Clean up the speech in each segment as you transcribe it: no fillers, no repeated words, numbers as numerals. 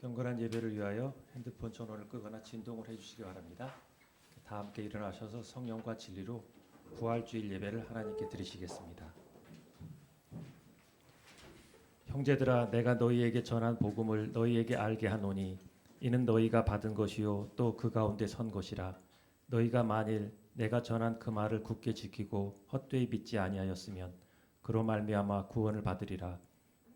경건한 예배를 위하여 핸드폰 전원을 끄거나 진동을 해주시기 바랍니다. 다 함께 일어나셔서 성령과 진리로 부활주일 예배를 하나님께 드리시겠습니다. 형제들아, 내가 너희에게 전한 복음을 너희에게 알게 하노니 이는 너희가 받은 것이요 또 그 가운데 선 것이라. 너희가 만일 내가 전한 그 말을 굳게 지키고 헛되이 믿지 아니하였으면 그로 말미암아 구원을 받으리라.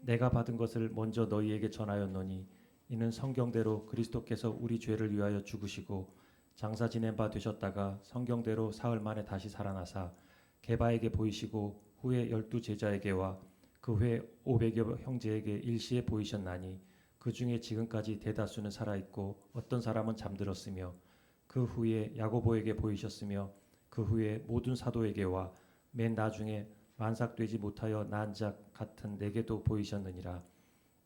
내가 받은 것을 먼저 너희에게 전하였노니 이는 성경대로 그리스도께서 우리 죄를 위하여 죽으시고 장사 지낸 바 되셨다가 성경대로 사흘 만에 다시 살아나사 게바에게 보이시고 후에 12 제자에게와 그 후에 500여 형제에게 일시에 보이셨나니 그 중에 지금까지 대다수는 살아있고 어떤 사람은 잠들었으며 그 후에 야고보에게 보이셨으며 그 후에 모든 사도에게와 맨 나중에 만삭되지 못하여 난 자 같은 내게도 보이셨느니라.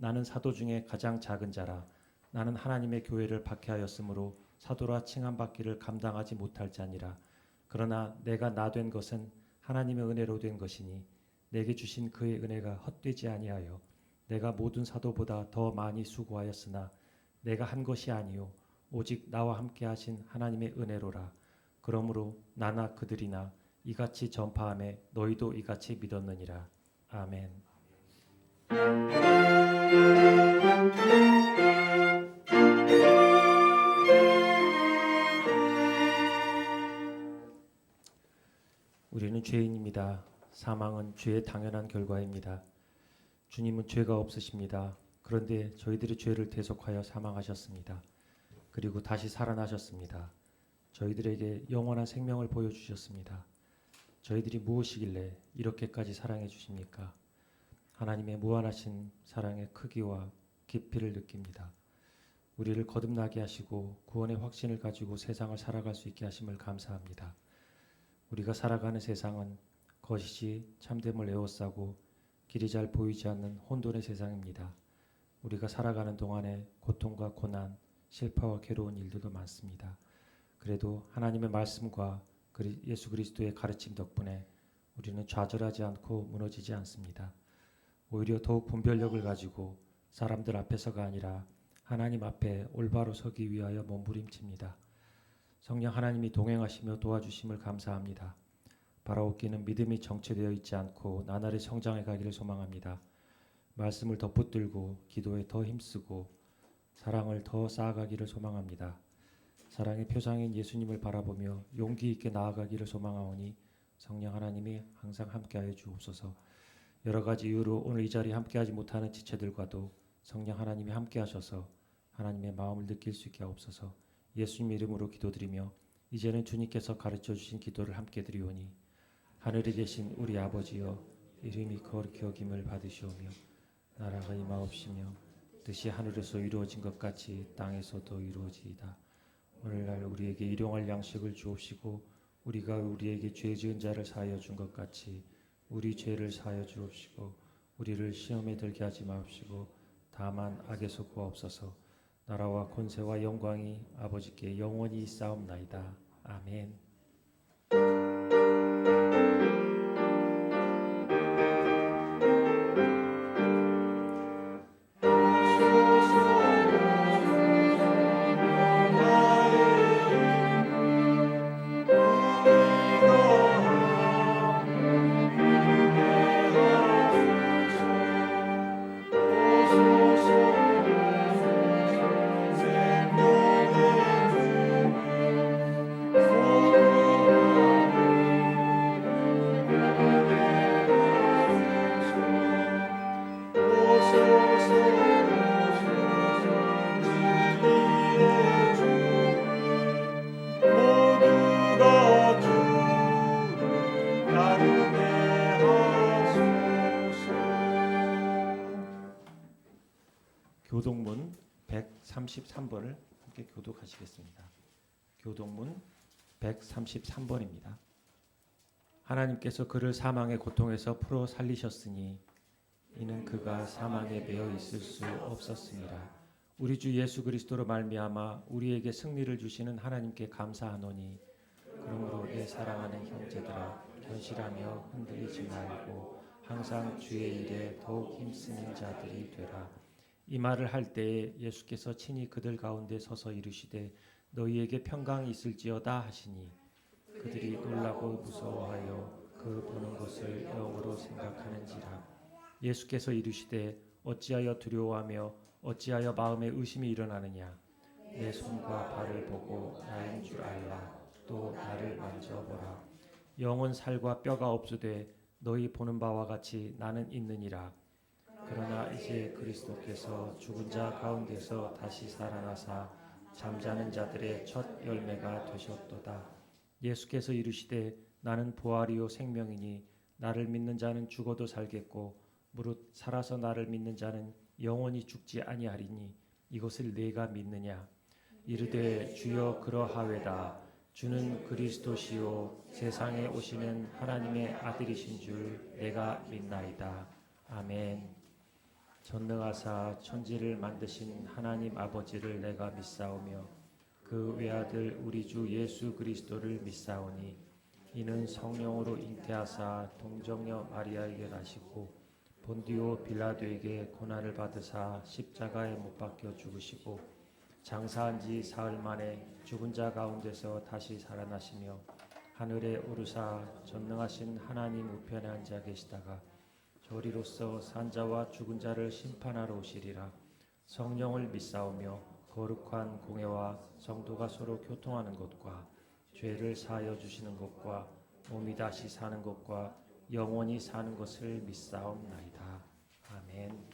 나는 사도 중에 가장 작은 자라. 나는 하나님의 교회를 박해하였으므로 사도라 칭함받기를 감당하지 못할 자니라. 그러나 내가 나 된 것은 하나님의 은혜로 된 것이니 내게 주신 그의 은혜가 헛되지 아니하여 내가 모든 사도보다 더 많이 수고하였으나 내가 한 것이 아니요 오직 나와 함께 하신 하나님의 은혜로라. 그러므로 나나 그들이나 이같이 전파하매 너희도 이같이 믿었느니라. 아멘. 우리는 죄인입니다. 사망은 죄의 당연한 결과입니다. 주님은 죄가 없으십니다. 그런데 저희들의 죄를 대속하여 사망하셨습니다. 그리고 다시 살아나셨습니다. 저희들에게 영원한 생명을 보여주셨습니다. 저희들이 무엇이길래 이렇게까지 사랑해 주십니까? 하나님의 무한하신 사랑의 크기와 깊이를 느낍니다. 우리를 거듭나게 하시고 구원의 확신을 가지고 세상을 살아갈 수 있게 하심을 감사합니다. 우리가 살아가는 세상은 거짓이 참됨을 에워싸고 길이 잘 보이지 않는 혼돈의 세상입니다. 우리가 살아가는 동안에 고통과 고난, 실패와 괴로운 일들도 많습니다. 그래도 하나님의 말씀과 예수 그리스도의 가르침 덕분에 우리는 좌절하지 않고 무너지지 않습니다. 오히려 더욱 분별력을 가지고 사람들 앞에서가 아니라 하나님 앞에 올바로 서기 위하여 몸부림칩니다. 성령 하나님이 동행하시며 도와주심을 감사합니다. 바라옵기는 믿음이 정체되어 있지 않고 나날이 성장해 가기를 소망합니다. 말씀을 더 붙들고 기도에 더 힘쓰고 사랑을 더 쌓아가기를 소망합니다. 사랑의 표상인 예수님을 바라보며 용기 있게 나아가기를 소망하오니 성령 하나님이 항상 함께하여 주옵소서. 여러 가지 이유로 오늘 이 자리에 함께하지 못하는 지체들과도 성령 하나님이 함께하셔서 하나님의 마음을 느낄 수 있게 하옵소서. 예수님 이름으로 기도드리며 이제는 주님께서 가르쳐 주신 기도를 함께 드리오니 하늘에 계신 우리 아버지여, 이름이 거룩히 여김을 받으시오며 나라가 임하옵시며 뜻이 하늘에서 이루어진 것 같이 땅에서도 이루어지이다. 오늘날 우리에게 일용할 양식을 주옵시고 우리가 우리에게 죄 지은 자를 사하여 준 것 같이 우리 죄를 사하여 주옵시고 우리를 시험에 들게 하지 마옵시고 다만 악에서 구하옵소서. 나라와 권세와 영광이 아버지께 영원히 있사옵나이다. 아멘. 교동문 133번을 함께 교독하시겠습니다. 교동문 133번입니다. 하나님께서 그를 사망의 고통에서 풀어 살리셨으니 이는 그가 사망에 매여 있을 수 없었습니다. 우리 주 예수 그리스도로 말미암아 우리에게 승리를 주시는 하나님께 감사하노니 그러므로 내 사랑하는 형제들아, 견실하며 흔들리지 말고 항상 주의 일에 더욱 힘쓰는 자들이 되라. 이 말을 할 때에 예수께서 친히 그들 가운데 서서 이르시되 너희에게 평강이 있을지어다 하시니 그들이 놀라고 무서워하여 그 보는 것을 영으로 생각하는지라. 예수께서 이르시되 어찌하여 두려워하며 어찌하여 마음에 의심이 일어나느냐. 내 손과 발을 보고 나인 줄 알라. 또 나를 만져보라. 영은 살과 뼈가 없으되 너희 보는 바와 같이 나는 있느니라. 그러나 이제 그리스도께서 죽은 자 가운데서 다시 살아나사 잠자는 자들의 첫 열매가 되셨도다. 예수께서 이르시되 나는 부활이요 생명이니 나를 믿는 자는 죽어도 살겠고 무릇 살아서 나를 믿는 자는 영원히 죽지 아니하리니 이것을 내가 믿느냐. 이르되 주여 그러하외다. 주는 그리스도시요 세상에 오시는 하나님의 아들이신 줄 내가 믿나이다. 아멘. 전능하사 천지를 만드신 하나님 아버지를 내가 믿사오며 그 외아들 우리 주 예수 그리스도를 믿사오니 이는 성령으로 잉태하사 동정녀 마리아에게 나시고 본디오 빌라도에게 고난을 받으사 십자가에 못 박혀 죽으시고 장사한 지 사흘 만에 죽은 자 가운데서 다시 살아나시며 하늘에 오르사 전능하신 하나님 우편에 앉아 계시다가 저리로서 산자와 죽은 자를 심판하러 오시리라. 성령을 믿사오며 거룩한 공회와 성도가 서로 교통하는 것과 죄를 사하여 주시는 것과 몸이 다시 사는 것과 영원히 사는 것을 믿사옵나이다. 아멘.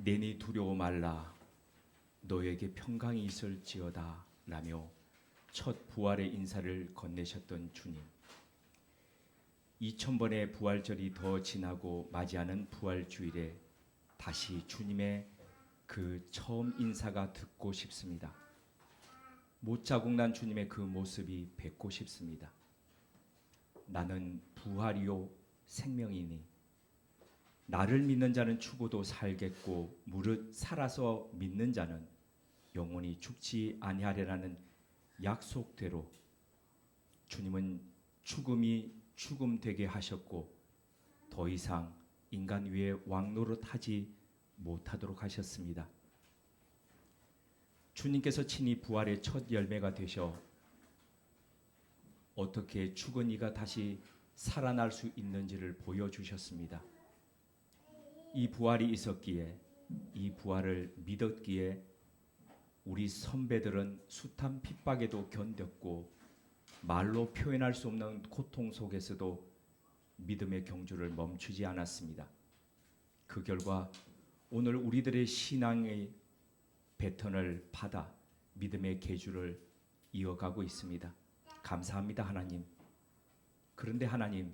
내니 두려워 말라 너에게 평강이 있을지어다 라며 첫 부활의 인사를 건네셨던 주님. 2000번의 부활절이 더 지나고 맞이하는 부활주일에 다시 주님의 그 처음 인사가 듣고 싶습니다. 못 자국 난 주님의 그 모습이 뵙고 싶습니다. 나는 부활이요 생명이니 나를 믿는 자는 죽어도 살겠고 무릇 살아서 믿는 자는 영원히 죽지 아니하리라는 약속대로 주님은 죽음이 죽음 되게 하셨고 더 이상 인간 위에 왕노릇하지 못하도록 하셨습니다. 주님께서 친히 부활의 첫 열매가 되셔 어떻게 죽은 이가 다시 살아날 수 있는지를 보여주셨습니다. 이 부활이 있었기에, 이 부활을 믿었기에 우리 선배들은 숱한 핍박에도 견뎠고 말로 표현할 수 없는 고통 속에서도 믿음의 경주를 멈추지 않았습니다. 그 결과 오늘 우리들의 신앙의 배턴을 받아 믿음의 계주를 이어가고 있습니다. 감사합니다, 하나님. 그런데 하나님,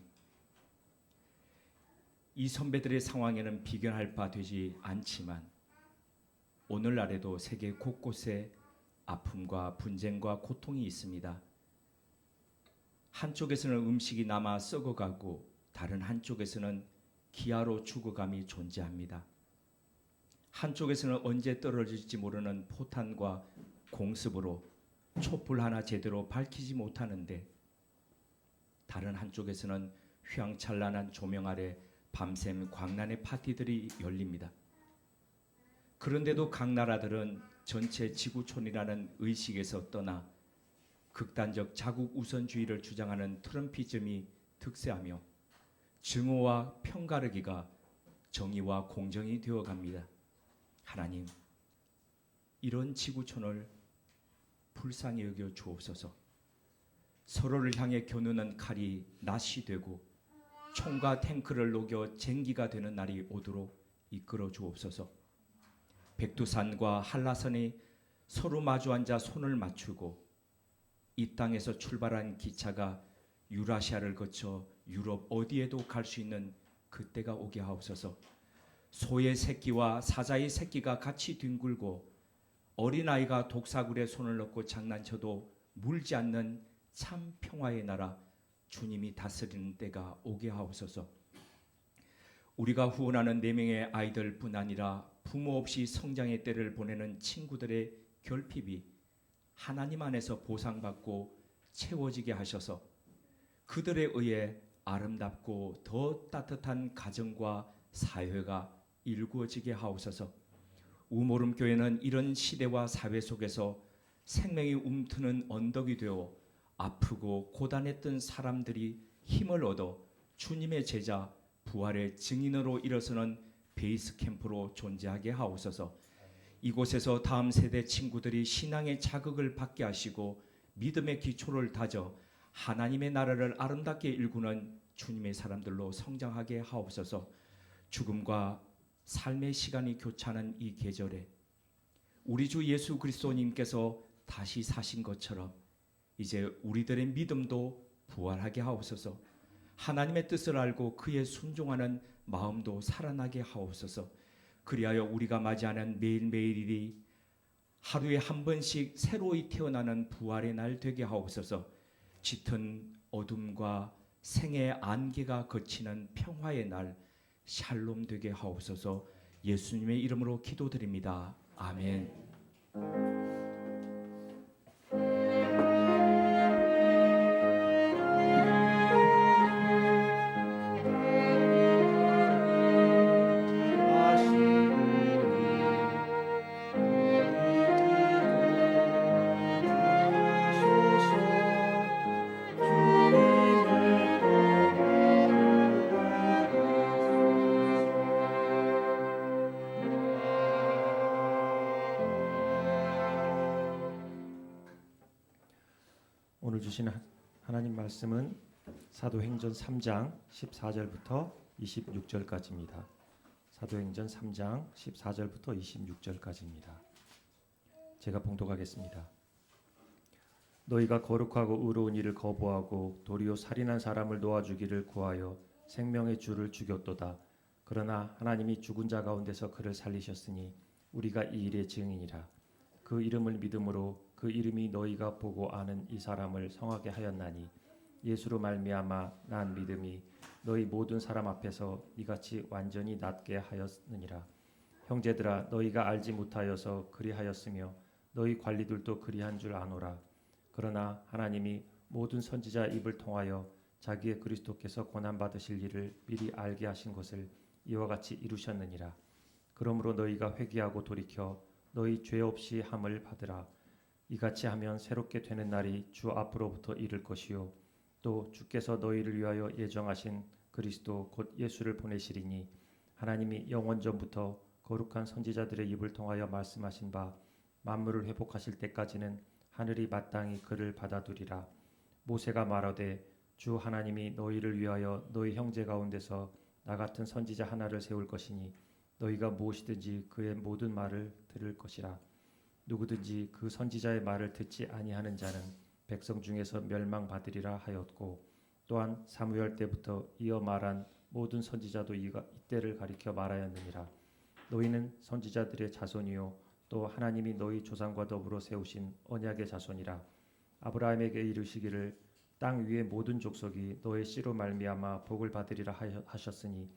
이 선배들의 상황에는 비견할 바 되지 않지만 오늘날에도 세계 곳곳에 아픔과 분쟁과 고통이 있습니다. 한쪽에서는 음식이 남아 썩어가고 다른 한쪽에서는 기아로 죽어감이 존재합니다. 한쪽에서는 언제 떨어질지 모르는 포탄과 공습으로 촛불 하나 제대로 밝히지 못하는데 다른 한쪽에서는 휘황찬란한 조명 아래 밤샘 광란의 파티들이 열립니다. 그런데도 각 나라들은 전체 지구촌이라는 의식에서 떠나 극단적 자국 우선주의를 주장하는 트럼피즘이 득세하며 증오와 편가르기가 정의와 공정이 되어갑니다. 하나님, 이런 지구촌을 불쌍히 여겨 주옵소서. 서로를 향해 겨누는 칼이 낫이 되고 총과 탱크를 녹여 쟁기가 되는 날이 오도록 이끌어 주옵소서. 백두산과 한라산이 서로 마주 앉아 손을 맞추고 이 땅에서 출발한 기차가 유라시아를 거쳐 유럽 어디에도 갈 수 있는 그때가 오게 하옵소서. 소의 새끼와 사자의 새끼가 같이 뒹굴고 어린아이가 독사굴에 손을 넣고 장난쳐도 물지 않는 참 평화의 나라 주님이 다스리는 때가 오게 하옵소서. 우리가 후원하는 4명의 아이들뿐 아니라 부모 없이 성장의 때를 보내는 친구들의 결핍이 하나님 안에서 보상받고 채워지게 하셔서 그들에 의해 아름답고 더 따뜻한 가정과 사회가 일구어지게 하옵소서. 우모름교회는 이런 시대와 사회 속에서 생명이 움트는 언덕이 되어 아프고 고단했던 사람들이 힘을 얻어 주님의 제자 부활의 증인으로 일어서는 베이스 캠프로 존재하게 하옵소서. 이곳에서 다음 세대 친구들이 신앙의 자극을 받게 하시고 믿음의 기초를 다져 하나님의 나라를 아름답게 일구는 주님의 사람들로 성장하게 하옵소서. 죽음과 삶의 시간이 교차하는 이 계절에 우리 주 예수 그리스도님께서 다시 사신 것처럼 이제 우리들의 믿음도 부활하게 하옵소서. 하나님의 뜻을 알고 그에 순종하는 마음도 살아나게 하옵소서. 그리하여 우리가 맞이하는 매일매일이 하루에 한 번씩 새로이 태어나는 부활의 날 되게 하옵소서. 짙은 어둠과 생의 안개가 거치는 평화의 날 샬롬 되게 하옵소서. 예수님의 이름으로 기도드립니다. 아멘. 오늘 주신 하나님 말씀은 사도행전 3장 14절부터 26절까지입니다. 사도행전 3장 14절부터 26절까지입니다. 제가 봉독하겠습니다. 너희가 거룩하고 의로운 일을 거부하고 도리어 살인한 사람을 놓아주기를 구하여 생명의 주를 죽였도다. 그러나 하나님이 죽은 자 가운데서 그를 살리셨으니 우리가 이 일의 증인이라. 그 이름을 믿음으로 그 이름이 너희가 보고 아는 이 사람을 성하게 하였나니 예수로 말미암아 난 믿음이 너희 모든 사람 앞에서 이같이 완전히 낫게 하였느니라. 형제들아 너희가 알지 못하여서 그리하였으며 너희 관리들도 그리한 줄 아노라. 그러나 하나님이 모든 선지자 입을 통하여 자기의 그리스도께서 고난 받으실 일을 미리 알게 하신 것을 이와 같이 이루셨느니라. 그러므로 너희가 회개하고 돌이켜 너희 죄 없이 함을 받으라. 이같이 하면 새롭게 되는 날이 주 앞으로부터 이를 것이요 또 주께서 너희를 위하여 예정하신 그리스도 곧 예수를 보내시리니 하나님이 영원 전부터 거룩한 선지자들의 입을 통하여 말씀하신 바 만물을 회복하실 때까지는 하늘이 마땅히 그를 받아두리라. 모세가 말하되 주 하나님이 너희를 위하여 너희 형제 가운데서 나 같은 선지자 하나를 세울 것이니 너희가 무엇이든지 그의 모든 말을 들을 것이라. 누구든지 그 선지자의 말을 듣지 아니하는 자는 백성 중에서 멸망받으리라 하였고 또한 사무엘 때부터 이어 말한 모든 선지자도 이때를 가리켜 말하였느니라. 너희는 선지자들의 자손이요 또 하나님이 너희 조상과 더불어 세우신 언약의 자손이라. 아브라함에게 이르시기를 땅 위의 모든 족속이 너의 씨로 말미암아 복을 받으리라 하셨으니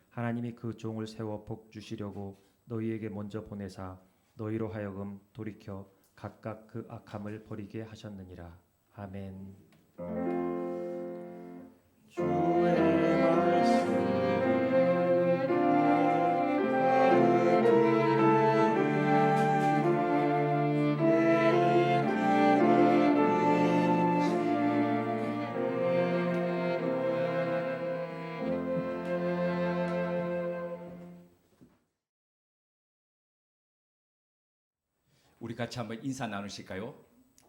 하나님이 그 종을 세워 복 주시려고 너희에게 먼저 보내사 너희로 하여금 돌이켜 각각 그 악함을 버리게 하셨느니라. 아멘. 주의 말씀 우리 같이 한번 인사 나누실까요?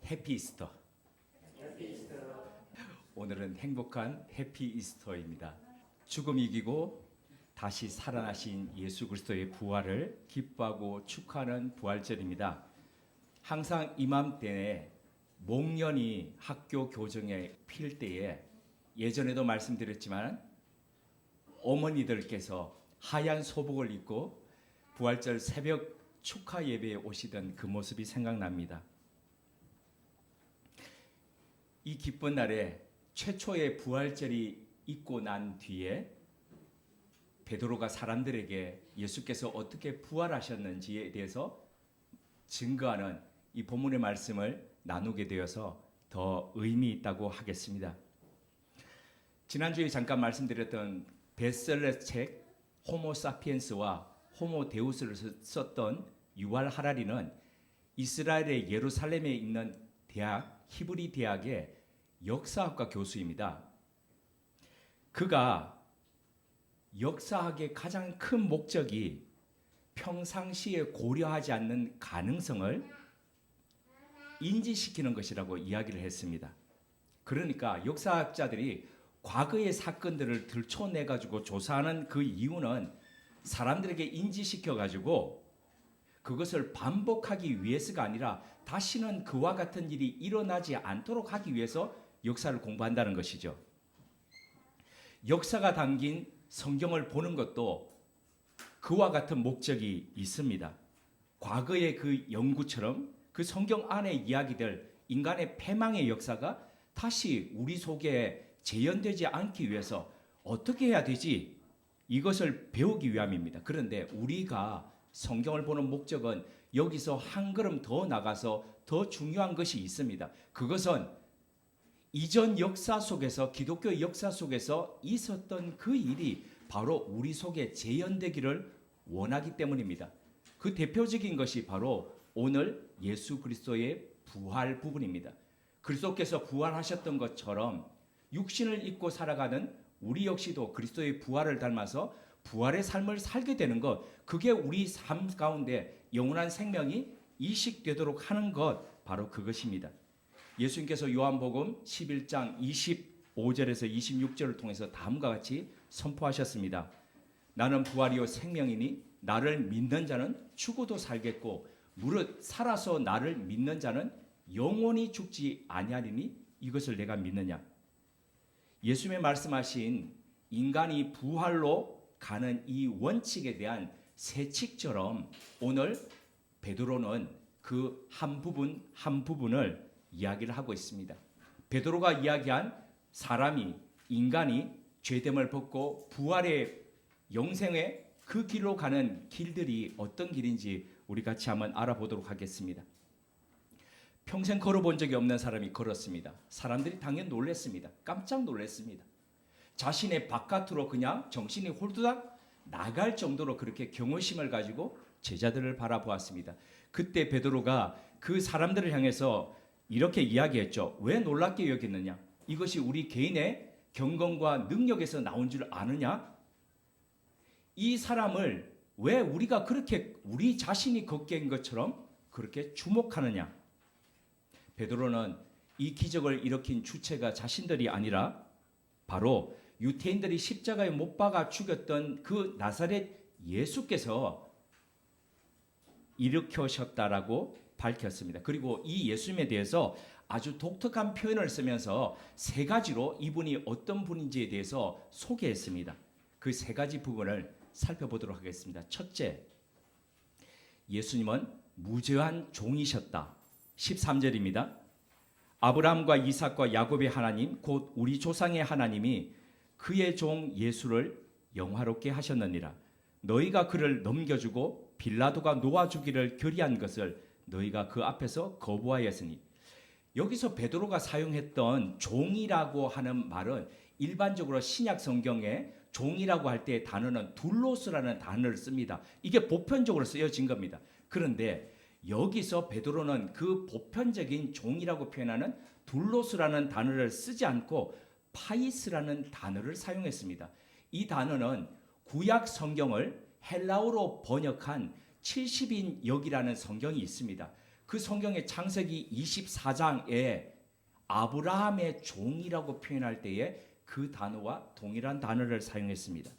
해피 이스터. 오늘은 행복한 해피 이스터입니다. 죽음 이기고 다시 살아나신 예수 그리스도의 부활을 기뻐하고 축하하는 부활절입니다. 항상 이맘때에 목련이 학교 교정에 필 때에 예전에도 말씀드렸지만 어머니들께서 하얀 소복을 입고 부활절 새벽 축하 예배에 오시던 그 모습이 생각납니다. 이 기쁜 날에 최초의 부활절이 있고 난 뒤에 베드로가 사람들에게 예수께서 어떻게 부활하셨는지에 대해서 증거하는 이 본문의 말씀을 나누게 되어서 더 의미 있다고 하겠습니다. 지난주에 잠깐 말씀드렸던 베스트셀러 책 호모 사피엔스와 호모 데우스를 썼던 유발 하라리는 이스라엘의 예루살렘에 있는 대학 히브리 대학의 역사학과 교수입니다. 그가 역사학의 가장 큰 목적이 평상시에 고려하지 않는 가능성을 인지시키는 것이라고 이야기를 했습니다. 그러니까 역사학자들이 과거의 사건들을 들춰내가지고 조사하는 그 이유는 사람들에게 인지시켜가지고 그것을 반복하기 위해서가 아니라 다시는 그와 같은 일이 일어나지 않도록 하기 위해서 역사를 공부한다는 것이죠. 역사가 담긴 성경을 보는 것도 그와 같은 목적이 있습니다. 과거의 그 연구처럼 그 성경 안의 이야기들, 인간의 패망의 역사가 다시 우리 속에 재현되지 않기 위해서 어떻게 해야 되지? 이것을 배우기 위함입니다. 그런데 우리가 성경을 보는 목적은 여기서 한 걸음 더 나가서 더 중요한 것이 있습니다. 그것은 이전 역사 속에서 기독교 역사 속에서 있었던 그 일이 바로 우리 속에 재현되기를 원하기 때문입니다. 그 대표적인 것이 바로 오늘 예수 그리스도의 부활 부분입니다. 그리스도께서 부활하셨던 것처럼 육신을 입고 살아가는 우리 역시도 그리스도의 부활을 닮아서 부활의 삶을 살게 되는 것, 그게 우리 삶 가운데 영원한 생명이 이식되도록 하는 것, 바로 그것입니다. 예수님께서 요한복음 11장 25절에서 26절을 통해서 다음과 같이 선포하셨습니다. 나는 부활이요 생명이니 나를 믿는 자는 죽어도 살겠고 무릇 살아서 나를 믿는 자는 영원히 죽지 아니하리니 이것을 내가 믿느냐. 예수님의 말씀하신 인간이 부활로 가는 이 원칙에 대한 세칙처럼 오늘 베드로는 그 한 부분을 이야기를 하고 있습니다. 베드로가 이야기한 사람이 인간이 죄됨을 벗고 부활의 영생의 그 길로 가는 길들이 어떤 길인지 우리 같이 한번 알아보도록 하겠습니다. 평생 걸어본 적이 없는 사람이 걸었습니다. 사람들이 당연히 놀랐습니다. 깜짝 놀랐습니다. 자신의 바깥으로 그냥 정신이 홀두닥 나갈 정도로 그렇게 경외심을 가지고 제자들을 바라보았습니다. 그때 베드로가 그 사람들을 향해서 이렇게 이야기했죠. 왜 놀랍게 여겼느냐? 이것이 우리 개인의 경건과 능력에서 나온 줄 아느냐? 이 사람을 왜 우리가 그렇게 우리 자신이 걷게인 것처럼 그렇게 주목하느냐? 베드로는 이 기적을 일으킨 주체가 자신들이 아니라 바로 유태인들이 십자가에 못 박아 죽였던 그 나사렛 예수께서 일으켜셨다라고 밝혔습니다. 그리고 이 예수님에 대해서 아주 독특한 표현을 쓰면서 세 가지로 이분이 어떤 분인지에 대해서 소개했습니다. 그 세 가지 부분을 살펴보도록 하겠습니다. 첫째, 예수님은 무죄한 종이셨다. 13절입니다. 아브라함과 이삭과 야곱의 하나님 곧 우리 조상의 하나님이 그의 종 예수를 영화롭게 하셨느니라. 너희가 그를 넘겨주고 빌라도가 놓아주기를 결의한 것을 너희가 그 앞에서 거부하였으니. 여기서 베드로가 사용했던 종이라고 하는 말은 일반적으로 신약 성경에 종이라고 할 때 단어는 둘로스라는 단어를 씁니다. 이게 보편적으로 쓰여진 겁니다. 그런데 여기서 베드로는 그 보편적인 종이라고 표현하는 둘로스라는 단어를 쓰지 않고 파이스라는 단어를 사용했습니다. 이 단어는 구약 성경을 헬라어로 번역한 70인역이라는 성경이 있습니다. 그 성경의 창세기 24장에 아브라함의 종이라고 표현할 때에 그 단어와 동일한 단어를 사용했습니다.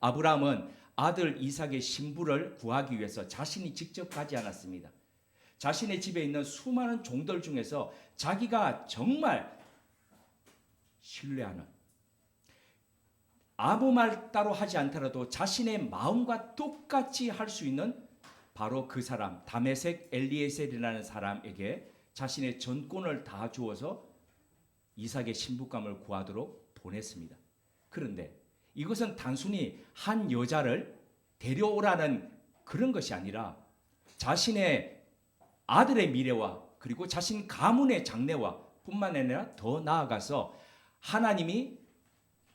아브라함은 아들 이삭의 신부를 구하기 위해서 자신이 직접 가지 않았습니다. 자신의 집에 있는 수많은 종들 중에서 자기가 정말 신뢰하는, 아무 말 따로 하지 않더라도 자신의 마음과 똑같이 할 수 있는 바로 그 사람 다메섹 엘리에셀이라는 사람에게 자신의 전권을 다 주어서 이삭의 신부감을 구하도록 보냈습니다. 그런데 이것은 단순히 한 여자를 데려오라는 그런 것이 아니라 자신의 아들의 미래와 그리고 자신 가문의 장래와 뿐만 아니라 더 나아가서 하나님이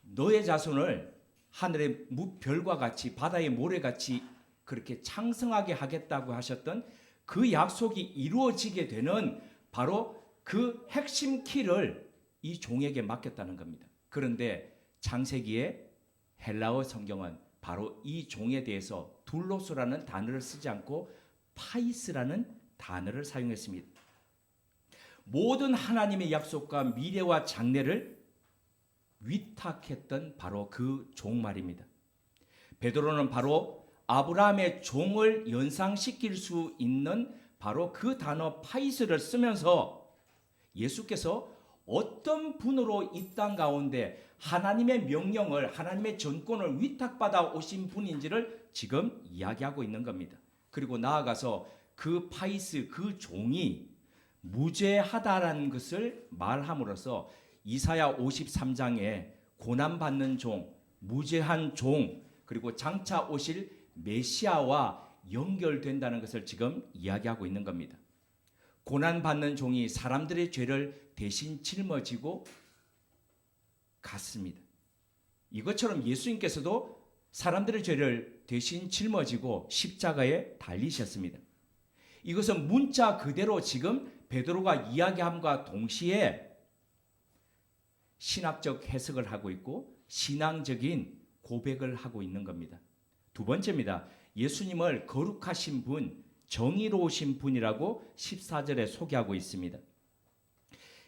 너의 자손을 하늘의 별과 같이 바다의 모래같이 그렇게 창성하게 하겠다고 하셨던 그 약속이 이루어지게 되는 바로 그 핵심 키를 이 종에게 맡겼다는 겁니다. 그런데 창세기의 헬라어 성경은 바로 이 종에 대해서 둘로스라는 단어를 쓰지 않고 파이스라는 단어를 사용했습니다. 모든 하나님의 약속과 미래와 장래를 위탁했던 바로 그 종말입니다. 베드로는 바로 아브라함의 종을 연상시킬 수 있는 바로 그 단어 파이스를 쓰면서 예수께서 어떤 분으로 이 땅 가운데 하나님의 명령을, 하나님의 전권을 위탁받아 오신 분인지를 지금 이야기하고 있는 겁니다. 그리고 나아가서 그 파이스, 그 종이 무죄하다라는 것을 말함으로써 이사야 53장에 고난받는 종, 무죄한 종, 그리고 장차 오실 메시아와 연결된다는 것을 지금 이야기하고 있는 겁니다. 고난받는 종이 사람들의 죄를 대신 짊어지고 갔습니다. 이것처럼 예수님께서도 사람들의 죄를 대신 짊어지고 십자가에 달리셨습니다. 이것은 문자 그대로 지금 베드로가 이야기함과 동시에 신학적 해석을 하고 있고 신앙적인 고백을 하고 있는 겁니다. 두 번째입니다. 예수님을 거룩하신 분, 정의로우신 분이라고 14절에 소개하고 있습니다.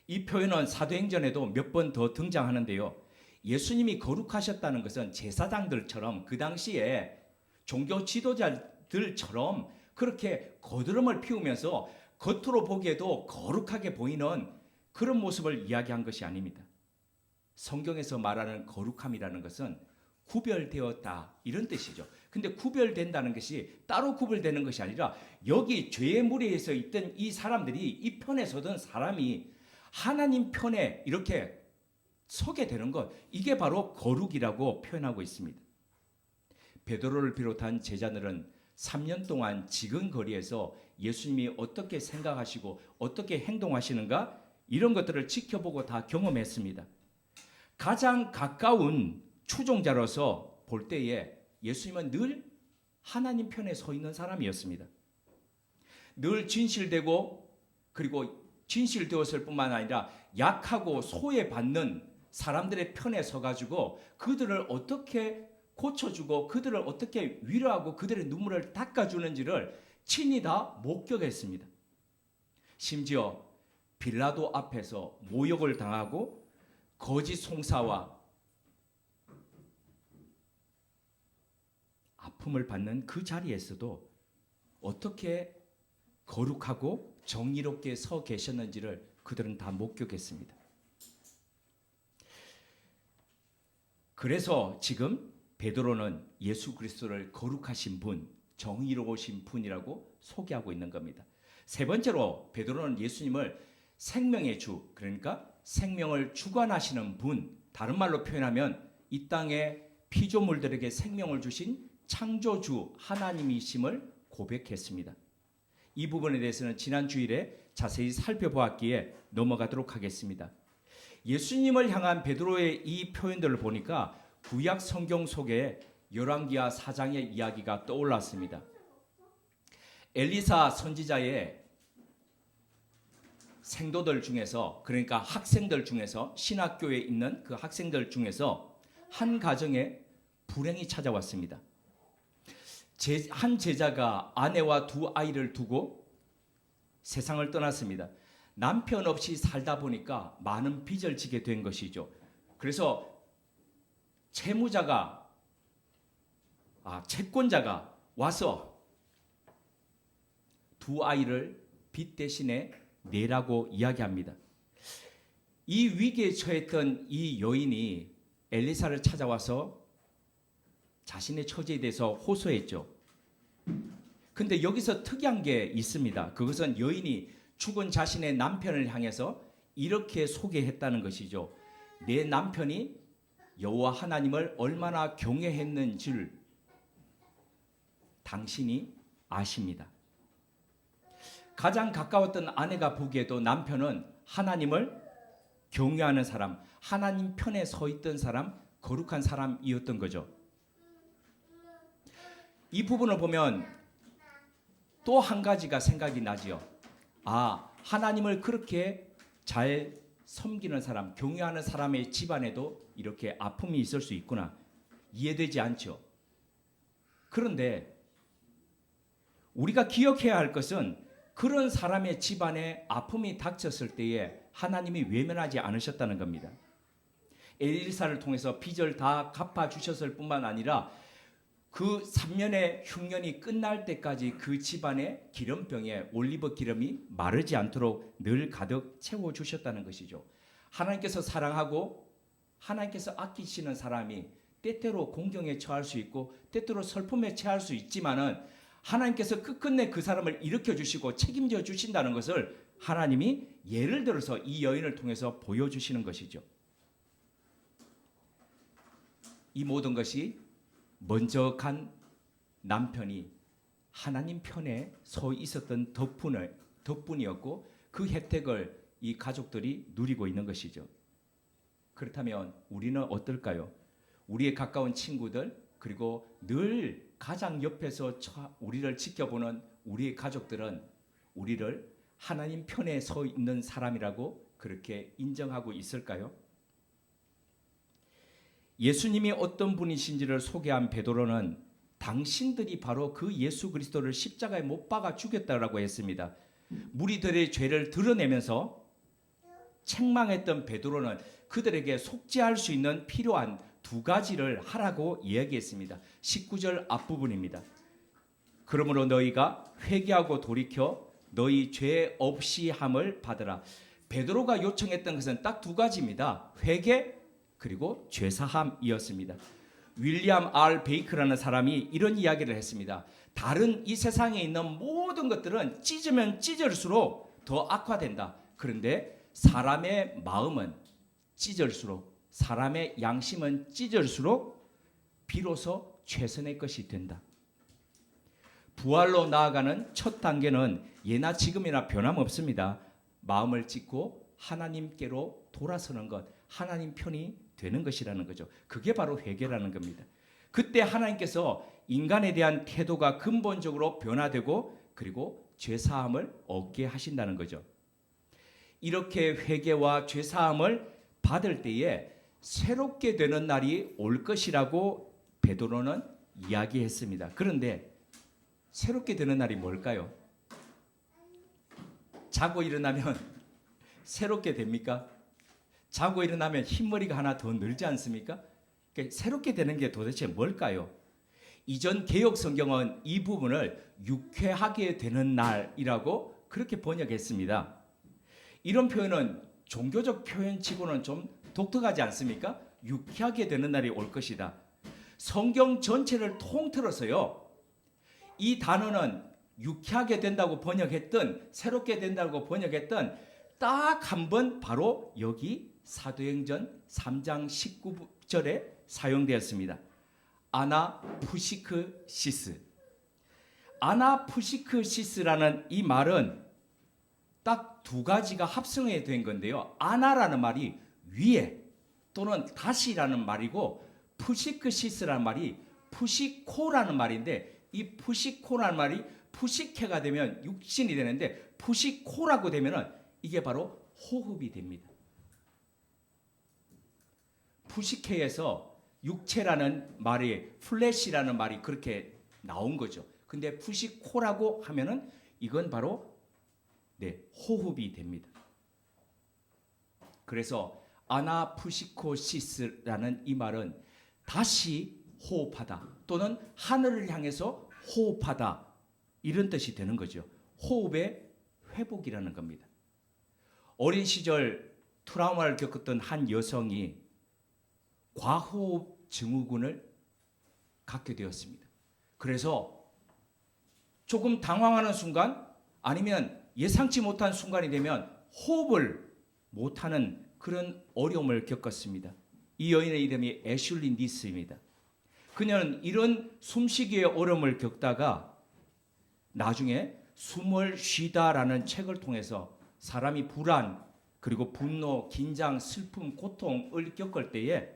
이 표현은 사도행전에도 몇 번 더 등장하는데요. 예수님이 거룩하셨다는 것은 제사장들처럼 그 당시에 종교 지도자들처럼 그렇게 거드름을 피우면서 겉으로 보기에도 거룩하게 보이는 그런 모습을 이야기한 것이 아닙니다. 성경에서 말하는 거룩함이라는 것은 구별되었다 이런 뜻이죠. 근데 구별된다는 것이 따로 구별되는 것이 아니라 여기 죄의 무리에서 있던 이 사람들이 이 편에 서던 사람이 하나님 편에 이렇게 서게 되는 것, 이게 바로 거룩이라고 표현하고 있습니다. 베드로를 비롯한 제자들은 3년 동안 지근거리에서 예수님이 어떻게 생각하시고 어떻게 행동하시는가 이런 것들을 지켜보고 다 경험했습니다. 가장 가까운 추종자로서 볼 때에 예수님은 늘 하나님 편에 서 있는 사람이었습니다. 늘 진실되고 그리고 진실되었을 뿐만 아니라 약하고 소외받는 사람들의 편에 서가지고 그들을 어떻게 고쳐주고 그들을 어떻게 위로하고 그들의 눈물을 닦아주는지를 친히 다 목격했습니다. 심지어 빌라도 앞에서 모욕을 당하고 거짓 송사와 아픔을 받는 그 자리에서도 어떻게 거룩하고 정의롭게 서 계셨는지를 그들은 다 목격했습니다. 그래서 지금 베드로는 예수 그리스도를 거룩하신 분, 정의로우신 분이라고 소개하고 있는 겁니다. 세 번째로 베드로는 예수님을 생명의 주, 그러니까 생명을 주관하시는 분, 다른 말로 표현하면 이 땅의 피조물들에게 생명을 주신 창조주 하나님이심을 고백했습니다. 이 부분에 대해서는 지난 주일에 자세히 살펴보았기에 넘어가도록 하겠습니다. 예수님을 향한 베드로의 이 표현들을 보니까 구약 성경 속에 열왕기하 4장의 이야기가 떠올랐습니다. 엘리사 선지자의 생도들 중에서, 그러니까 학생들 중에서, 신학교에 있는 그 학생들 중에서 한 가정에 불행이 찾아왔습니다. 한 제자가 아내와 두 아이를 두고 세상을 떠났습니다. 남편 없이 살다 보니까 많은 빚을 지게 된 것이죠. 그래서 채권자가 와서 두 아이를 빚 대신에 내라고 이야기합니다. 이 위기에 처했던 이 여인이 엘리사를 찾아와서 자신의 처지에 대해서 호소했죠. 근데 여기서 특이한 게 있습니다. 그것은 여인이 죽은 자신의 남편을 향해서 이렇게 소개했다는 것이죠. 내 남편이 여호와 하나님을 얼마나 경외했는지를 당신이 아십니다. 가장 가까웠던 아내가 보기에도 남편은 하나님을 경외하는 사람, 하나님 편에 서 있던 사람, 거룩한 사람이었던 거죠. 이 부분을 보면 또 한 가지가 생각이 나지요. 하나님을 그렇게 잘 섬기는 사람, 경외하는 사람의 집안에도 이렇게 아픔이 있을 수 있구나. 이해되지 않죠. 그런데 우리가 기억해야 할 것은 그런 사람의 집안에 아픔이 닥쳤을 때에 하나님이 외면하지 않으셨다는 겁니다. 엘리사를 통해서 빚을 다 갚아주셨을 뿐만 아니라 그 3년의 흉년이 끝날 때까지 그 집안의 기름병에 올리브 기름이 마르지 않도록 늘 가득 채워주셨다는 것이죠. 하나님께서 사랑하고 하나님께서 아끼시는 사람이 때때로 공경에 처할 수 있고 때때로 슬픔에 처할 수 있지만은 하나님께서 끝끝내 그 사람을 일으켜주시고 책임져 주신다는 것을 하나님이 예를 들어서 이 여인을 통해서 보여주시는 것이죠. 이 모든 것이 먼저 간 남편이 하나님 편에 서 있었던 덕분이었고 그 혜택을 이 가족들이 누리고 있는 것이죠. 그렇다면 우리는 어떨까요? 우리의 가까운 친구들 그리고 늘 가장 옆에서 우리를 지켜보는 우리의 가족들은 우리를 하나님 편에 서 있는 사람이라고 그렇게 인정하고 있을까요? 예수님이 어떤 분이신지를 소개한 베드로는 당신들이 바로 그 예수 그리스도를 십자가에 못 박아 죽였다라고 했습니다. 무리들의 죄를 드러내면서 책망했던 베드로는 그들에게 속죄할 수 있는 필요한 두 가지를 하라고 이야기했습니다. 19절 앞부분입니다. 그러므로 너희가 회개하고 돌이켜 너희 죄 없이 함을 받으라. 베드로가 요청했던 것은 딱 두 가지입니다. 회개 그리고 죄사함이었습니다. 윌리엄 R. 베이크라는 사람이 이런 이야기를 했습니다. 다른 이 세상에 있는 모든 것들은 찢으면 찢을수록 더 악화된다. 그런데 사람의 마음은 찢을수록, 사람의 양심은 찢을수록 비로소 최선의 것이 된다. 부활로 나아가는 첫 단계는 예나 지금이나 변함없습니다. 마음을 찢고 하나님께로 돌아서는 것, 하나님 편이 되는 것이라는 거죠. 그게 바로 회개라는 겁니다. 그때 하나님께서 인간에 대한 태도가 근본적으로 변화되고 그리고 죄사함을 얻게 하신다는 거죠. 이렇게 회개와 죄사함을 받을 때에 새롭게 되는 날이 올 것이라고 베드로는 이야기했습니다. 그런데 새롭게 되는 날이 뭘까요? 자고 일어나면 새롭게 됩니까? 자고 일어나면 흰머리가 하나 더 늘지 않습니까? 그러니까 새롭게 되는 게 도대체 뭘까요? 이전 개역 성경은 이 부분을 유쾌하게 되는 날이라고 그렇게 번역했습니다. 이런 표현은 종교적 표현치고는 좀 독특하지 않습니까? 유쾌하게 되는 날이 올 것이다. 성경 전체를 통틀어서요. 이 단어는 유쾌하게 된다고 번역했던, 새롭게 된다고 번역했던 딱 한 번 바로 여기 사도행전 3장 19절에 사용되었습니다. 아나푸시크시스. 아나푸시크시스라는 이 말은 딱 두 가지가 합성이 된 건데요. 아나라는 말이 위에 또는 다시라는 말이고 푸시크시스라는 말이 푸시코라는 말인데 이 푸시코라는 말이 푸시케가 되면 육신이 되는데 푸시코라고 되면은 이게 바로 호흡이 됩니다. 푸시케에서 육체라는 말이 플래시라는 말이 그렇게 나온 거죠. 근데 푸시코라고 하면은 이건 바로 호흡이 됩니다. 그래서 아나푸시코시스라는 이 말은 다시 호흡하다 또는 하늘을 향해서 호흡하다 이런 뜻이 되는 거죠. 호흡의 회복이라는 겁니다. 어린 시절 트라우마를 겪었던 한 여성이 과호흡 증후군을 갖게 되었습니다. 그래서 조금 당황하는 순간 아니면 예상치 못한 순간이 되면 호흡을 못하는 그런 어려움을 겪었습니다. 이 여인의 이름이 애슐리 니스입니다. 그녀는 이런 숨쉬기의 어려움을 겪다가 나중에 숨을 쉬다라는 책을 통해서 사람이 불안 그리고 분노, 긴장, 슬픔, 고통을 겪을 때에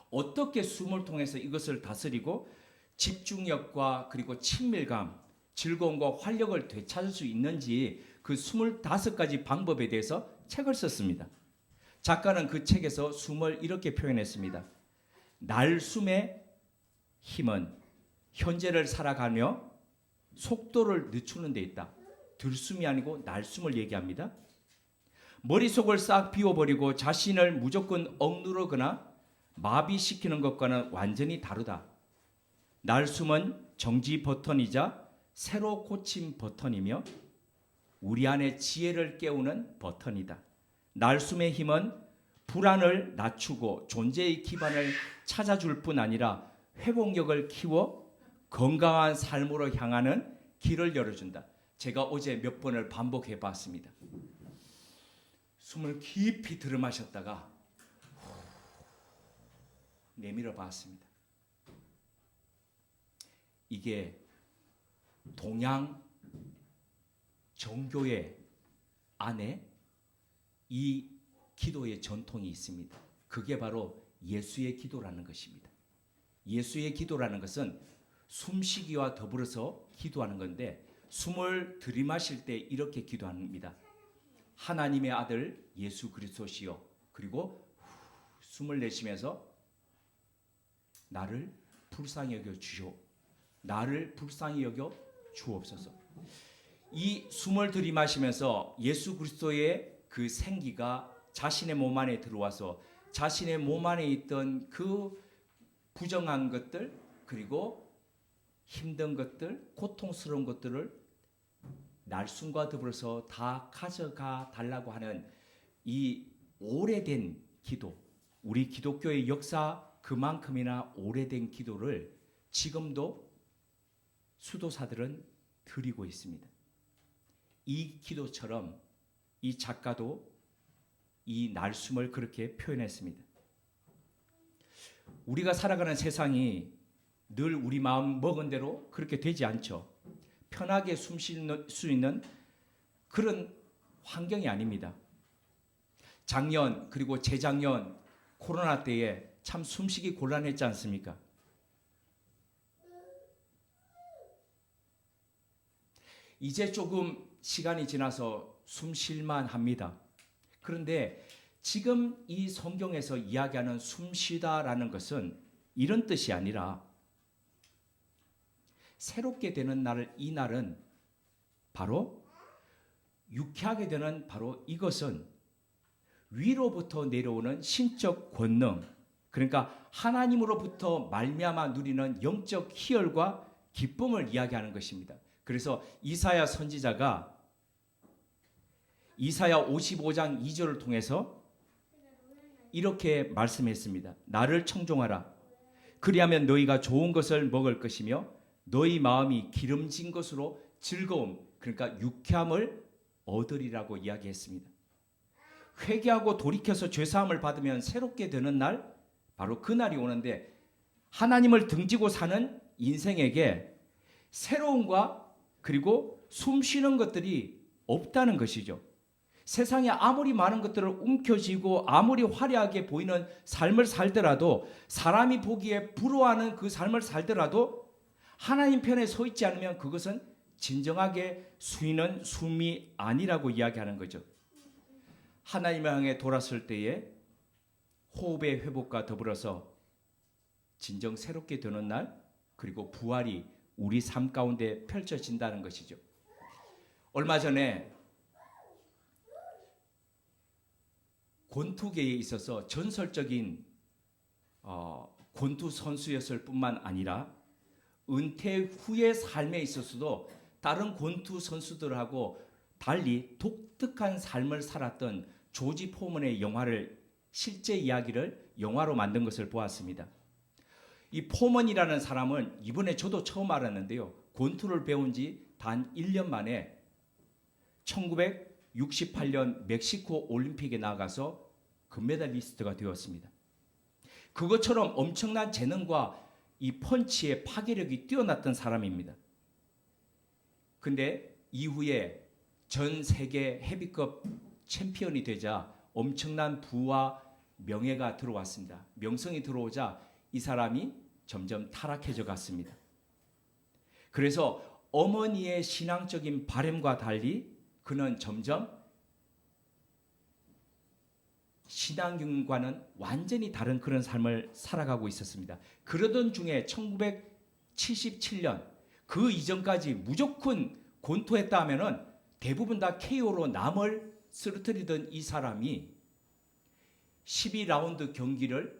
어떻게 숨을 통해서 이것을 다스리고 집중력과 그리고 친밀감, 즐거움과 활력을 되찾을 수 있는지 그 25가지 방법에 대해서 책을 썼습니다. 작가는 그 책에서 숨을 이렇게 표현했습니다. 날숨의 힘은 현재를 살아가며 속도를 늦추는 데 있다. 들숨이 아니고 날숨을 얘기합니다. 머릿속을 싹 비워버리고 자신을 무조건 억누르거나 마비시키는 것과는 완전히 다르다. 날숨은 정지 버튼이자 새로 고침 버튼이며 우리 안에 지혜를 깨우는 버튼이다. 날숨의 힘은 불안을 낮추고 존재의 기반을 찾아줄 뿐 아니라 회복력을 키워 건강한 삶으로 향하는 길을 열어준다. 제가 어제 몇 번을 반복해 봤습니다. 숨을 깊이 들이마셨다가 내밀어 봤습니다. 이게 동양 정교회 안에 이 기도의 전통이 있습니다. 그게 바로 예수의 기도라는 것입니다. 예수의 기도라는 것은 숨쉬기와 더불어서 기도하는 건데 숨을 들이마실 때 이렇게 기도합니다. 하나님의 아들 예수 그리스도시요. 그리고 숨을 내쉬면서 나를 불쌍히 여겨 주시오. 나를 불쌍히 여겨 주옵소서. 이 숨을 들이마시면서 예수 그리스도의 그 생기가 자신의 몸 안에 들어와서 자신의 몸 안에 있던 그 부정한 것들, 그리고 힘든 것들, 고통스러운 것들을 날숨과 더불어서 다 가져가 달라고 하는 이 오래된 기도, 우리 기독교의 역사 그만큼이나 오래된 기도를 지금도 수도사들은 드리고 있습니다. 이 기도처럼 이 작가도 이 날숨을 그렇게 표현했습니다. 우리가 살아가는 세상이 늘 우리 마음 먹은 대로 그렇게 되지 않죠. 편하게 숨 쉴 수 있는 그런 환경이 아닙니다. 작년 그리고 재작년 코로나 때에 참 숨쉬기 곤란했지 않습니까? 이제 조금 시간이 지나서 숨 쉴만 합니다. 그런데 지금 이 성경에서 이야기하는 숨 쉬다라는 것은 이런 뜻이 아니라 새롭게 되는 날, 이 날은 바로 유쾌하게 되는 바로 이것은 위로부터 내려오는 신적 권능, 그러니까 하나님으로부터 말미암아 누리는 영적 희열과 기쁨을 이야기하는 것입니다. 그래서 이사야 선지자가 이사야 55장 2절을 통해서 이렇게 말씀했습니다. 나를 청종하라. 그리하면 너희가 좋은 것을 먹을 것이며 너희 마음이 기름진 것으로 즐거움, 그러니까 유쾌함을 얻으리라고 이야기했습니다. 회개하고 돌이켜서 죄사함을 받으면 새롭게 되는 날, 바로 그 날이 오는데 하나님을 등지고 사는 인생에게 새로움과 그리고 숨 쉬는 것들이 없다는 것이죠. 세상에 아무리 많은 것들을 움켜쥐고 아무리 화려하게 보이는 삶을 살더라도, 사람이 보기에 부러워하는 그 삶을 살더라도 하나님 편에 서 있지 않으면 그것은 진정하게 쉬는 숨이 아니라고 이야기하는 거죠. 하나님을 향해 돌았을 때에 호흡의 회복과 더불어서 진정 새롭게 되는 날, 그리고 부활이 우리 삶 가운데 펼쳐진다는 것이죠. 얼마 전에 권투계에 있어서 전설적인 권투 선수였을 뿐만 아니라 은퇴 후의 삶에 있어서도 다른 권투 선수들하고 달리 독특한 삶을 살았던 조지 포먼의 영화를, 실제 이야기를 영화로 만든 것을 보았습니다. 이 포먼이라는 사람은 이번에 저도 처음 알았는데요. 권투를 배운 지 단 1년 만에 1968년 멕시코 올림픽에 나가서 금메달리스트가 되었습니다. 그것처럼 엄청난 재능과 이 펀치의 파괴력이 뛰어났던 사람입니다. 근데 이후에 전 세계 헤비급 챔피언이 되자 엄청난 부와 명예가 들어왔습니다. 명성이 들어오자 이 사람이 점점 타락해져 갔습니다. 그래서 어머니의 신앙적인 바램과 달리 그는 점점 신앙과는 완전히 다른 그런 삶을 살아가고 있었습니다. 그러던 중에 1977년, 그 이전까지 무조건 권투했다 하면은 대부분 다 KO로 남을 쓰러뜨리던 이 사람이 12라운드 경기를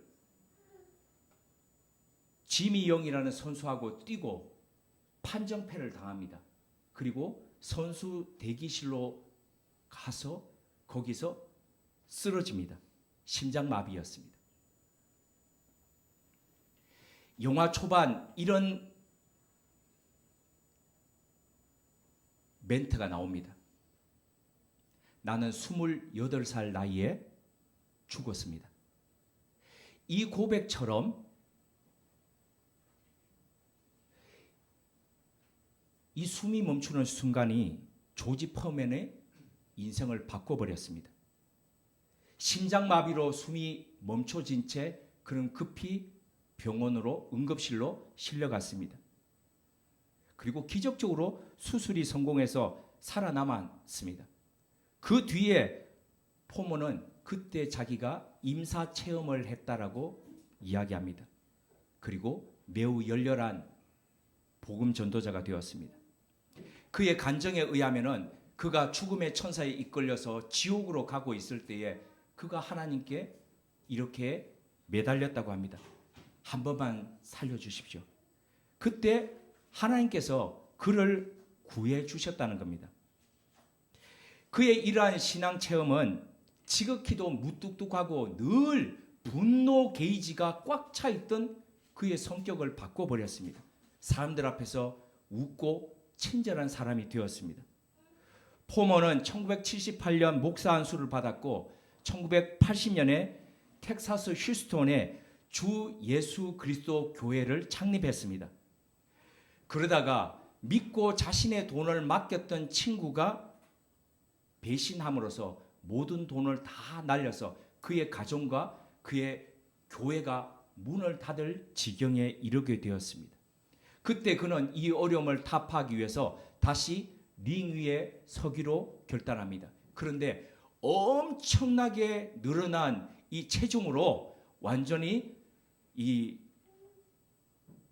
지미 영이라는 선수하고 뛰고 판정패를 당합니다. 그리고 선수 대기실로 가서 거기서 쓰러집니다. 심장마비였습니다. 영화 초반 이런 멘트가 나옵니다. 나는 28살 나이에 죽었습니다. 이 고백처럼 이 숨이 멈추는 순간이 조지 포먼의 인생을 바꿔버렸습니다. 심장마비로 숨이 멈춰진 채 그는 급히 병원으로, 응급실로 실려갔습니다. 그리고 기적적으로 수술이 성공해서 살아남았습니다. 그 뒤에 포먼은 그때 자기가 임사 체험을 했다라고 이야기합니다. 그리고 매우 열렬한 복음 전도자가 되었습니다. 그의 간증에 의하면은 그가 죽음의 천사에 이끌려서 지옥으로 가고 있을 때에 그가 하나님께 이렇게 매달렸다고 합니다. 한 번만 살려주십시오. 그때 하나님께서 그를 구해 주셨다는 겁니다. 그의 이러한 신앙 체험은 지극히도 무뚝뚝하고 늘 분노 게이지가 꽉 차 있던 그의 성격을 바꿔버렸습니다. 사람들 앞에서 웃고 친절한 사람이 되었습니다. 포먼은 1978년 목사 안수를 받았고 1980년에 텍사스 휴스톤에 주 예수 그리스도 교회를 창립했습니다. 그러다가 믿고 자신의 돈을 맡겼던 친구가 배신함으로써 모든 돈을 다 날려서 그의 가정과 그의 교회가 문을 닫을 지경에 이르게 되었습니다. 그때 그는 이 어려움을 타파하기 위해서 다시 링 위에 서기로 결단합니다. 그런데 엄청나게 늘어난 이 체중으로 완전히 이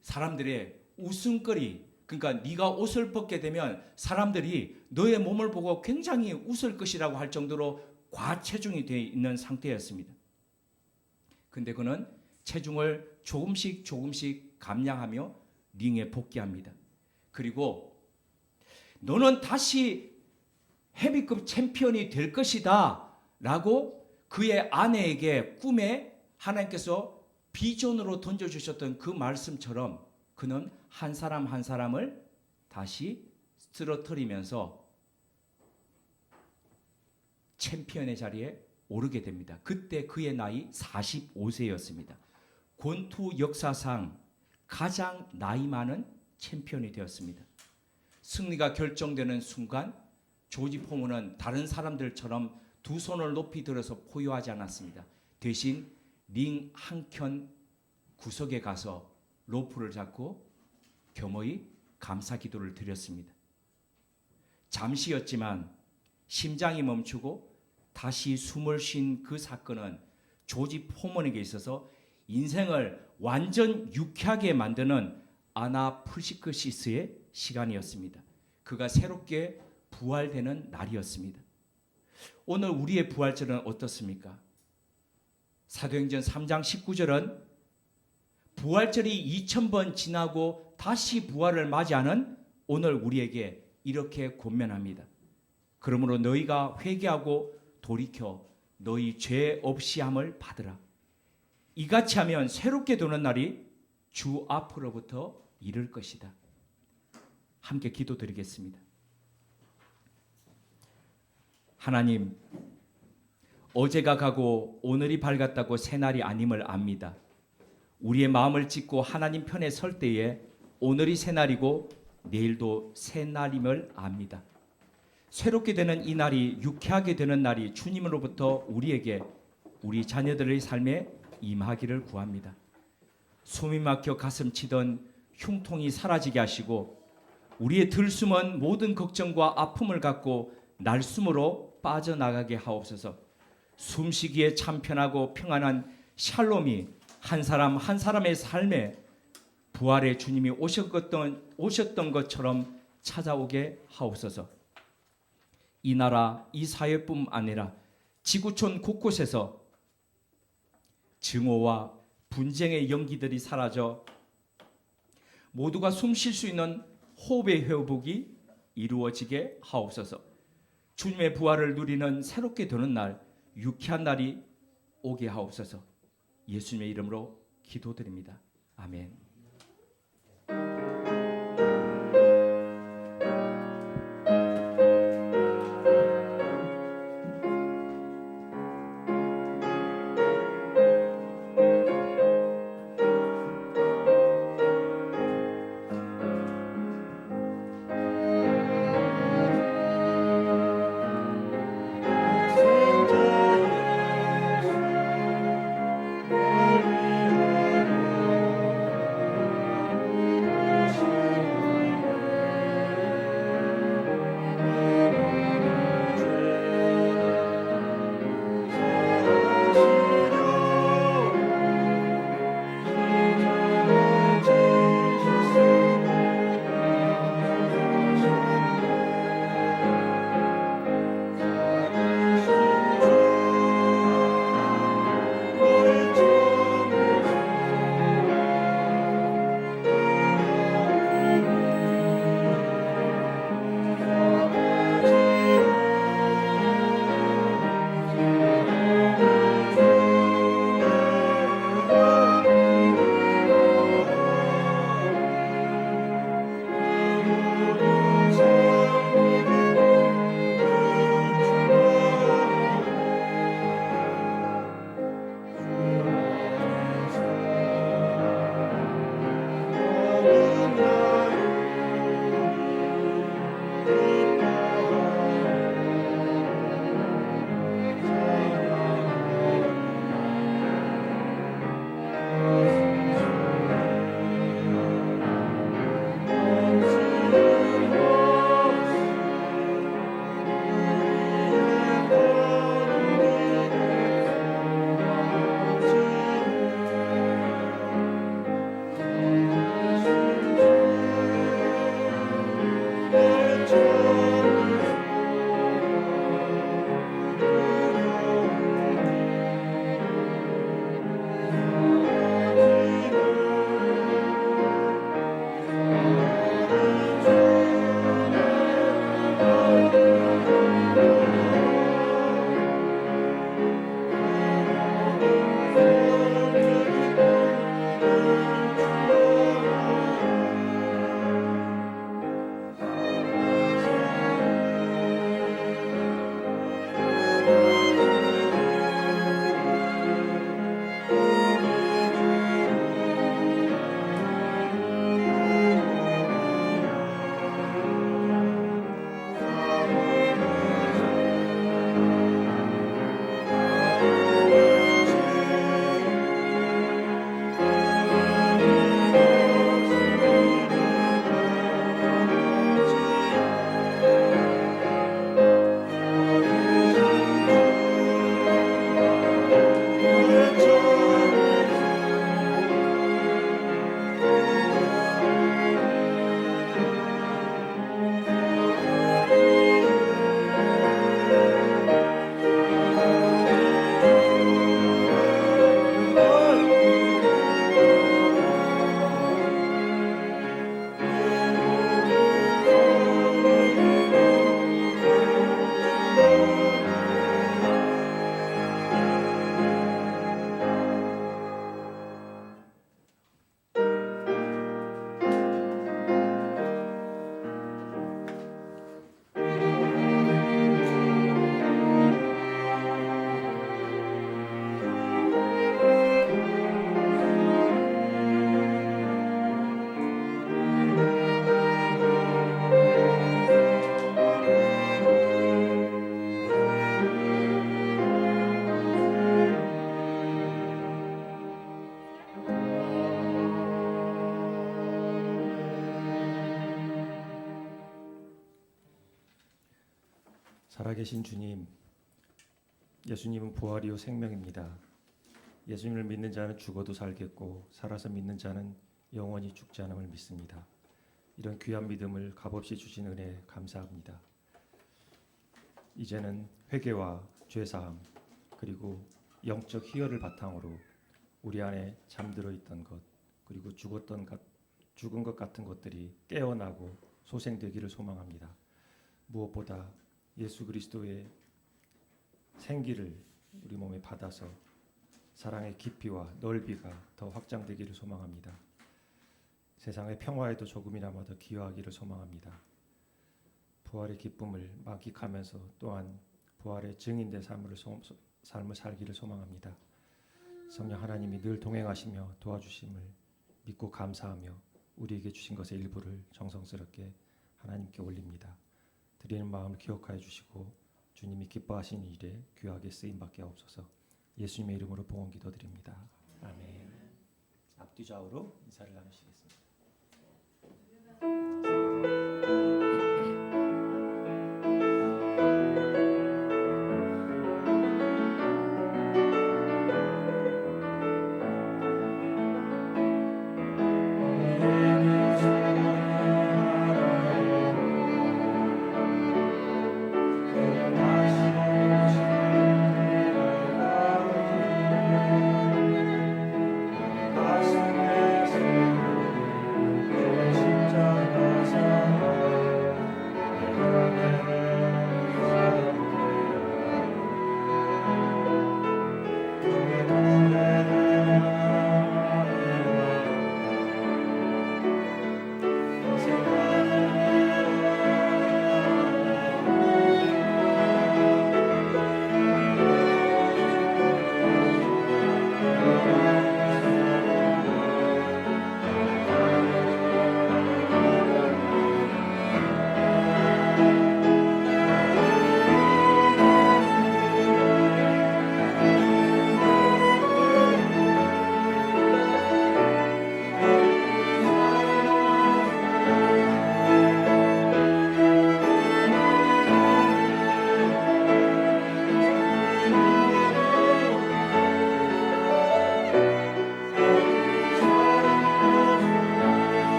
사람들의 웃음거리, 그러니까 네가 옷을 벗게 되면 사람들이 너의 몸을 보고 굉장히 웃을 것이라고 할 정도로 과체중이 되어 있는 상태였습니다. 근데 그는 체중을 조금씩 감량하며 링에 복귀합니다. 그리고 너는 다시 헤비급 챔피언이 될 것이다 라고 그의 아내에게 꿈에 하나님께서 비전으로 던져주셨던 그 말씀처럼 그는 한 사람 한 사람을 다시 쓰러뜨리면서 챔피언의 자리에 오르게 됩니다. 그때 그의 나이 45세였습니다. 권투 역사상 가장 나이 많은 챔피언이 되었습니다. 승리가 결정되는 순간 조지 포먼은 다른 사람들처럼 두 손을 높이 들어서 포효하지 않았습니다. 대신 링 한켠 구석에 가서 로프를 잡고 겸허히 감사 기도를 드렸습니다. 잠시였지만 심장이 멈추고 다시 숨을 쉰 그 사건은 조지 포먼에게 있어서 인생을 완전 유쾌하게 만드는 아나푸시크시스의 시간이었습니다. 그가 새롭게 부활되는 날이었습니다. 오늘 우리의 부활절은 어떻습니까? 사도행전 3장 19절은 부활절이 2000번 지나고 다시 부활을 맞이하는 오늘 우리에게 이렇게 권면합니다. 그러므로 너희가 회개하고 돌이켜 너희 죄 없이 함을 받으라. 이같이 하면 새롭게 되는 날이 주 앞으로부터 이를 것이다. 함께 기도드리겠습니다. 하나님, 어제가 가고 오늘이 밝았다고 새날이 아님을 압니다. 우리의 마음을 찢고 하나님 편에 설 때에 오늘이 새날이고 내일도 새날임을 압니다. 새롭게 되는 이 날이, 유쾌하게 되는 날이 주님으로부터 우리에게, 우리 자녀들의 삶에 임하기를 구합니다. 숨이 막혀 가슴 치던 흉통이 사라지게 하시고 우리의 들숨은 모든 걱정과 아픔을 갖고 날숨으로 빠져나가게 하옵소서. 숨쉬기에 참 편하고 평안한 샬롬이 한 사람 한 사람의 삶에 부활의 주님이 오셨던 것처럼 찾아오게 하옵소서. 이 나라, 이 사회뿐 아니라 지구촌 곳곳에서 증오와 분쟁의 연기들이 사라져 모두가 숨 쉴 수 있는 호흡의 회복이 이루어지게 하옵소서. 주님의 부활을 누리는 새롭게 되는 날, 유쾌한 날이 오게 하옵소서. 예수님의 이름으로 기도드립니다. 아멘. 살아계신 주님, 예수님은 부활이요 생명입니다. 예수님을 믿는 자는 죽어도 살겠고 살아서 믿는 자는 영원히 죽지 않음을 믿습니다. 이런 귀한 믿음을 값없이 주신 은혜 감사합니다. 이제는 회개와 죄사함 그리고 영적 희열을 바탕으로 우리 안에 잠들어 있던 것 그리고 죽은 것 같은 것들이 깨어나고 소생되기를 소망합니다. 무엇보다 예수 그리스도의 생기를 우리 몸에 받아서 사랑의 깊이와 넓이가 더 확장되기를 소망합니다. 세상의 평화에도 조금이나마 더 기여하기를 소망합니다. 부활의 기쁨을 만끽하면서 또한 부활의 증인된 삶을 살기를 소망합니다. 성령 하나님이 늘 동행하시며 도와주심을 믿고 감사하며 우리에게 주신 것의 일부를 정성스럽게 하나님께 올립니다. 드리는 마음을 기억하여 주시고 주님이 기뻐하신 일에 귀하게 쓰임받게 하옵소서. 예수님의 이름으로 봉헌 기도드립니다. 아멘. 앞뒤 좌우로 인사를 나누시겠습니다.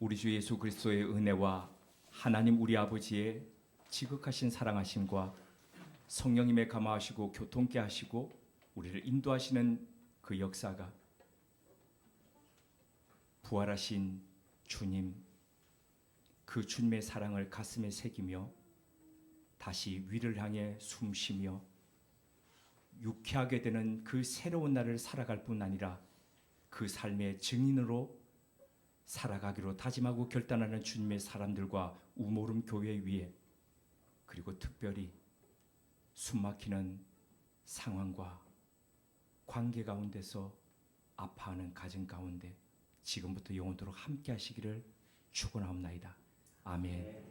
우리 주 예수 그리스도의 은혜와 하나님 우리 아버지의 지극하신 사랑하심과 성령님의 감화하시고 교통케 하시고 우리를 인도하시는 그 역사가 부활하신 주님, 그 주님의 사랑을 가슴에 새기며 다시 위를 향해 숨쉬며 유쾌하게 되는 그 새로운 날을 살아갈 뿐 아니라 그 삶의 증인으로 살아가기로 다짐하고 결단하는 주님의 사람들과 우모름 교회 위에, 그리고 특별히 숨막히는 상황과 관계 가운데서 아파하는 가정 가운데 지금부터 영원토록 함께 하시기를 축원하옵나이다. 아멘.